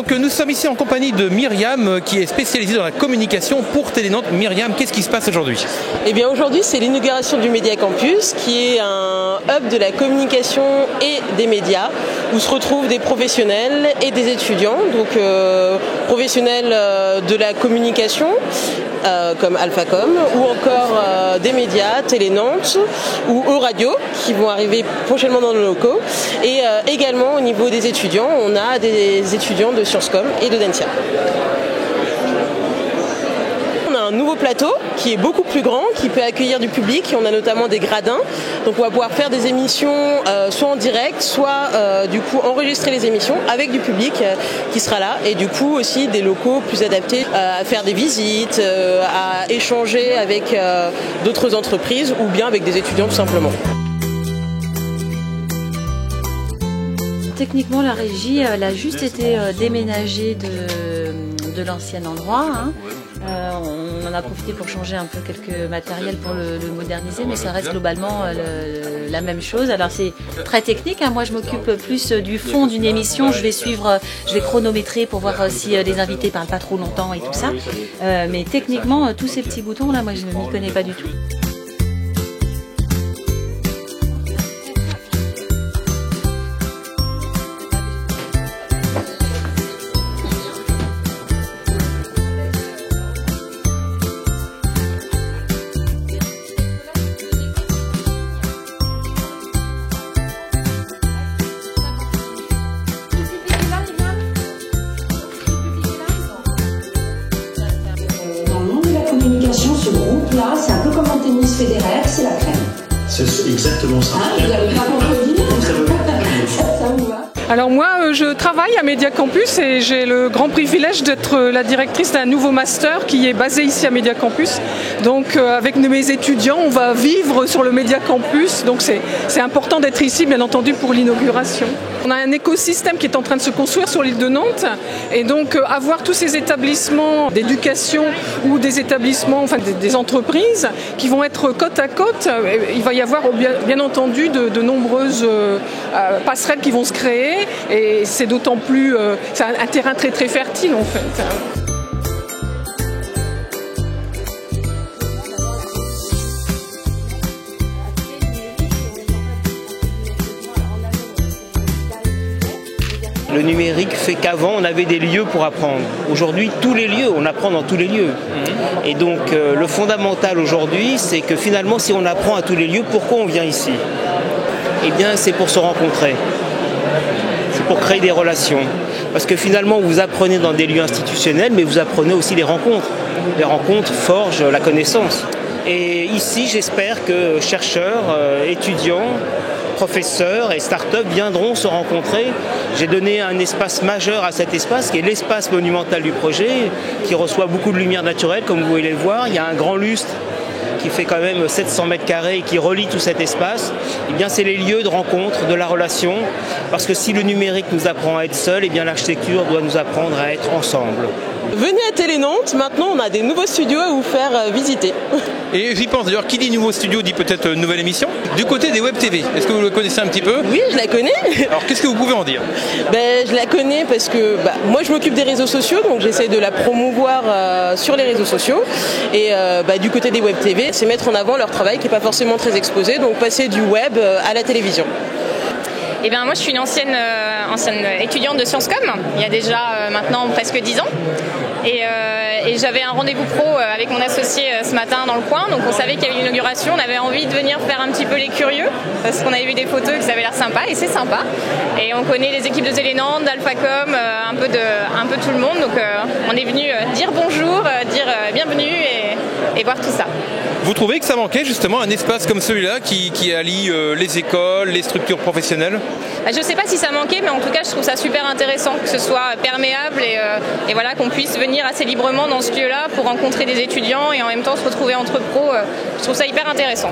Donc nous sommes ici en compagnie de Myriam qui est spécialisée dans la communication pour Télé-Nantes. Myriam, qu'est-ce qui se passe aujourd'hui? Eh bien aujourd'hui c'est l'inauguration du Média Campus qui est un hub de la communication et des médias où se retrouvent des professionnels et des étudiants, donc professionnels de la communication comme Alphacom ou encore des médias, Télé-Nantes ou Euradio qui vont arriver prochainement dans nos locaux, et également au niveau des étudiants, on a des étudiants de Sciences Com et de Dentia. On a un nouveau plateau qui est beaucoup plus grand, qui peut accueillir du public. On a notamment des gradins, donc on va pouvoir faire des émissions soit en direct, soit du coup enregistrer les émissions avec du public qui sera là, et du coup aussi des locaux plus adaptés à faire des visites, à échanger avec d'autres entreprises ou bien avec des étudiants tout simplement. Techniquement, la régie, elle a juste été déménagée de l'ancien endroit. Hein. On en a profité pour changer un peu quelques matériels pour le moderniser, mais ça reste globalement la même chose. Alors c'est très technique, hein. Moi je m'occupe plus du fond d'une émission, je vais chronométrer pour voir si les invités parlent pas trop longtemps et tout ça. Mais techniquement, tous ces petits boutons là, moi je ne m'y connais pas du tout. Ce groupe-là, c'est un peu comme un tennis fédéraire, c'est la crème. C'est exactement ça. Hein, vous n'avez pas compris? Ça me va. Alors moi, je travaille à Média Campus et j'ai le grand privilège d'être la directrice d'un nouveau master qui est basé ici à Média Campus. Donc avec mes étudiants, on va vivre sur le Média Campus. Donc c'est important d'être ici, bien entendu, pour l'inauguration. On a un écosystème qui est en train de se construire sur l'île de Nantes, et donc avoir tous ces établissements d'éducation ou des établissements, enfin des entreprises qui vont être côte à côte, il va y avoir bien entendu de nombreuses passerelles qui vont se créer, et c'est d'autant plus, c'est un terrain très très fertile en fait. Le numérique fait qu'avant, on avait des lieux pour apprendre. Aujourd'hui, tous les lieux, on apprend dans tous les lieux. Et donc, le fondamental aujourd'hui, c'est que finalement, si on apprend à tous les lieux, pourquoi on vient ici? Eh bien, c'est pour se rencontrer. C'est pour créer des relations. Parce que finalement, vous apprenez dans des lieux institutionnels, mais vous apprenez aussi les rencontres. Les rencontres forgent la connaissance. Et ici, j'espère que chercheurs, étudiants, professeurs et start-up viendront se rencontrer. J'ai donné un espace majeur à cet espace, qui est l'espace monumental du projet, qui reçoit beaucoup de lumière naturelle, comme vous pouvez le voir. Il y a un grand lustre qui fait quand même 700 mètres carrés et qui relie tout cet espace. Eh bien, c'est les lieux de rencontre, de la relation, parce que si le numérique nous apprend à être seul, eh bien l'architecture doit nous apprendre à être ensemble. Venez à Télé-Nantes, maintenant on a des nouveaux studios à vous faire visiter. Et j'y pense d'ailleurs, qui dit nouveau studio dit peut-être nouvelle émission. Du côté des Web TV, est-ce que vous le connaissez un petit peu? Oui, je la connais. Alors qu'est-ce que vous pouvez en dire? Je la connais parce que moi je m'occupe des réseaux sociaux, donc j'essaie de la promouvoir sur les réseaux sociaux. Et du côté des Web TV, c'est mettre en avant leur travail qui n'est pas forcément très exposé, donc passer du web à la télévision. Eh bien, moi, je suis une ancienne étudiante de Sciences Com, il y a déjà maintenant presque 10 ans. Et j'avais un rendez-vous pro avec mon associé ce matin dans le coin, donc on savait qu'il y avait une inauguration, on avait envie de venir faire un petit peu les curieux, parce qu'on avait vu des photos et que ça avait l'air sympa, et c'est sympa. Et on connaît les équipes de Télé-Nantes, d'Alphacom, un peu tout le monde, donc on est venu dire bonjour, dire bienvenue et voir tout ça. Vous trouvez que ça manquait justement un espace comme celui-là qui allie les écoles, les structures professionnelles? Je ne sais pas si ça manquait, mais en tout cas je trouve ça super intéressant que ce soit perméable et voilà, qu'on puisse venir assez librement dans ce lieu-là pour rencontrer des étudiants et en même temps se retrouver entre pros. Je trouve ça hyper intéressant.